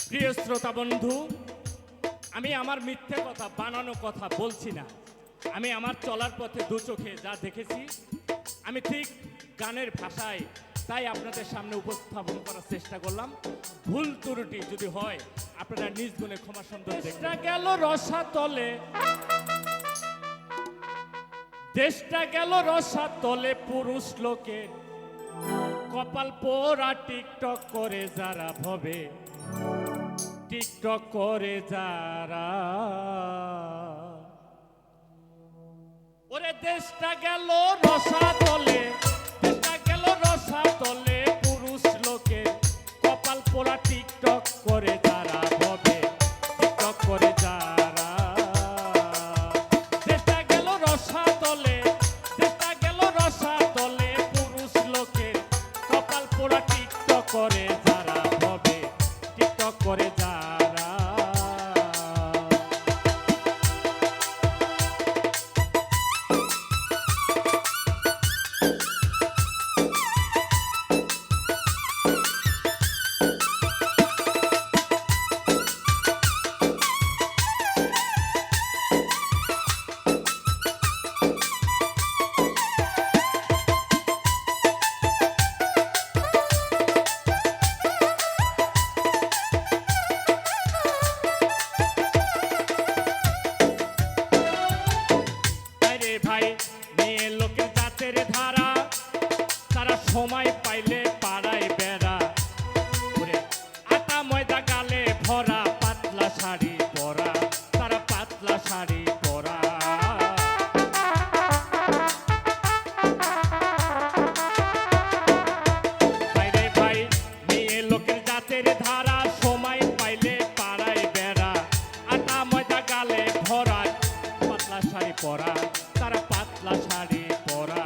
প্রিয় শ্রোতা বন্ধু, আমি আমার মিথ্যে কথা বানানো কথা বলছি না। আমি আমার চলার পথে দু চোখে যা দেখেছি আমি ঠিক গানের ভাষায় তাই আপনাদের সামনে উপস্থাপন করার চেষ্টা করলাম। ভুল ত্রুটি যদি হয় আপনারা নিজ গুণে ক্ষমা সুন্দর দেখবেন। গেল রসাতলে, দেশটা গেল রসাতলে, পুরুষ লোকে কপাল পোড়া টিকটক করে যারা ভবে, টিকটক করে যারা। ওরে দেশটা গেল রসাতলে, দেশটা গেল রসাতলে, পুরুষ লোকে কপাল পোড়া টিকটক করে যারা ভবে, টিকটক করে যারা। দেশটা গেল রসাতলে, দেশটা গেল রসাতলে, পুরুষ লোকে কপাল পোড়া টিকটক করে যারা ভবে, টিকটক করে যারা। ভাই মেয়ে লোকের জাতের ধারা, তারা সময় পাইলে পাড়ায় বেড়া, ওরে আটা ময়দা গালে ভরা, পাতলা শাড়ি পরা, তারা পাতলা শাড়ি পরা। ভাইরে ভাই মেয়ে লোকের জাতের ধারা, সময় পাইলে পাড়ায় বেড়া, আটা ময়দা গালে ভরা, পাতলা শাড়ি পরা, তারা পাতলা শাড়ি পরা।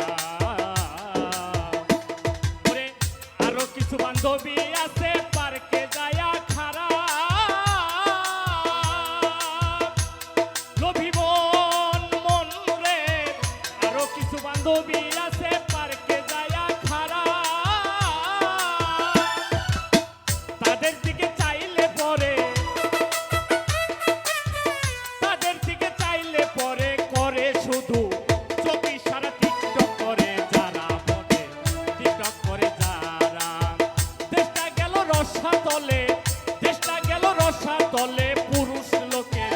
ওরে আরো কিছু বান্ধবী আছে পার্কে যায়া খারা, লোভী মন মন রে। আরো কিছু বান্ধবী আছে পার্কে যায়া খারা, তাদের দিকে চাইলে পরে, তাদের দিকে চাইলে পরে করে শুধু চোখে সারা টিকটক করে যারা বলে, টিকটক করে যারা। দেশটা গেল রসাতলে, দেশটা গেল রসাতলে, পুরুষ লোকে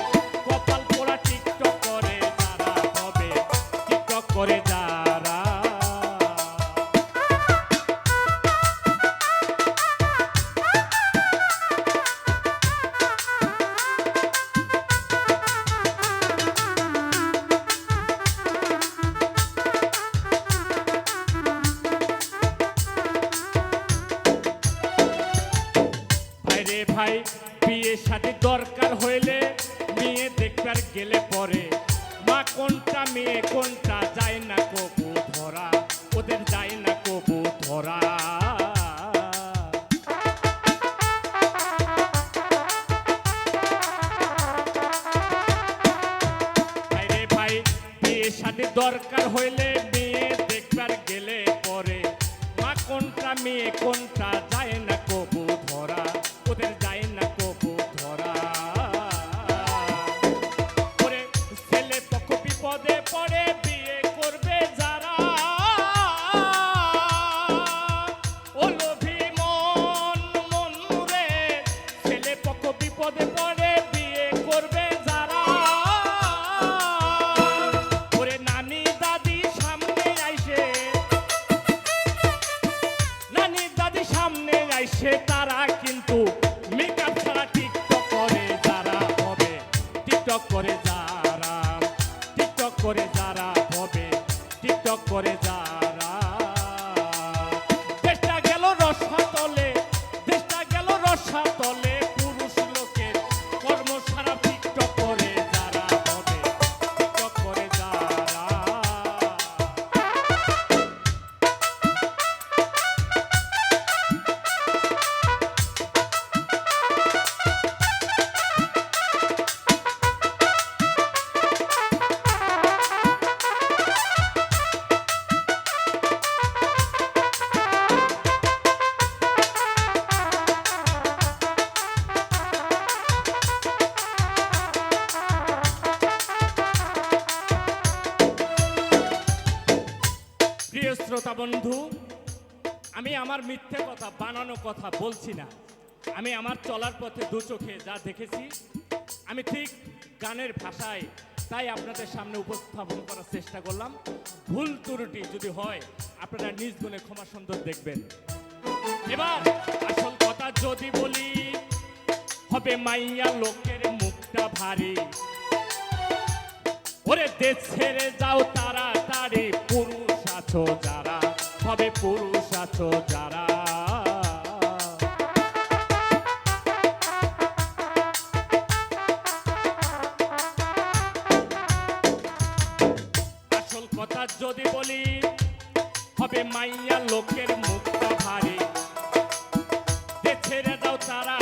কপাল পোড়া টিকটক করে যারা হবে, টিকটক করে যারা। ভাইরে ভাই বিয়ে শাদী দরকার হইলে মেয়ে দেখবার গেলে পরে, মা কোনটা মেয়ে কোনটা যায় না কবু ধরা, ওদের যায় না কবু ধরা। ভাইরে ভাই বিয়ে শাদী দরকার হইলে মেয়ে দেখবার গেলে পরে, মা কোনটা মেয়ে কোনটা যায় না কবু ধরা, ওদের যায় না কবু ধরা। ওরে ছেলে পক্ষ বিপদে পড়ে বিয়ে করবে যারা, ও লোভী মন মন রে। ছেলে পক্ষ বিপদে পড়ে বিয়ে করবে যারা, ওরে নানি দাদি সামনে আইসে, নানি দাদি সামনে আইসে, তারা কিন্তু মেকআপ ছাড়া টিকটক করে যারা হবে, টিকটক করে যারা, টিকটক করে যারা হবে, টিকটক করে যারা। দেশটা গেল রসাতলে, দেশটা গেল রসাতলে, পুরুষ লোকের কর্ম সারা টিকটক করে যারা হবে, টিকটক করে যারা। বন্ধু, আমি আমার মিথ্যে কথা বানানো কথা বলছি না। আমি আমার চলার পথে দু চোখে যা দেখেছি আমি ঠিক গানের ভাষায় তাই আপনাদের সামনে উপস্থাপন করার চেষ্টা করলাম। ভুল ত্রুটি যদি হয় আপনারা নিজ গুণে ক্ষমা সুন্দর দেখবেন। এবার আসল কথা যদি বলি, হবে মাইয়া লোকের মুখটা ভারী। ওরে দেশ ছেড়ে যাও তাড়াতাড়ি, পুরুষ আছো যারা, হবে পুরুষ আছো যারা। আসল কথা যদি বলি, হবে মাইয়া লোকের মুখটা ভারী। দেশ ছেড়ে যাও তারা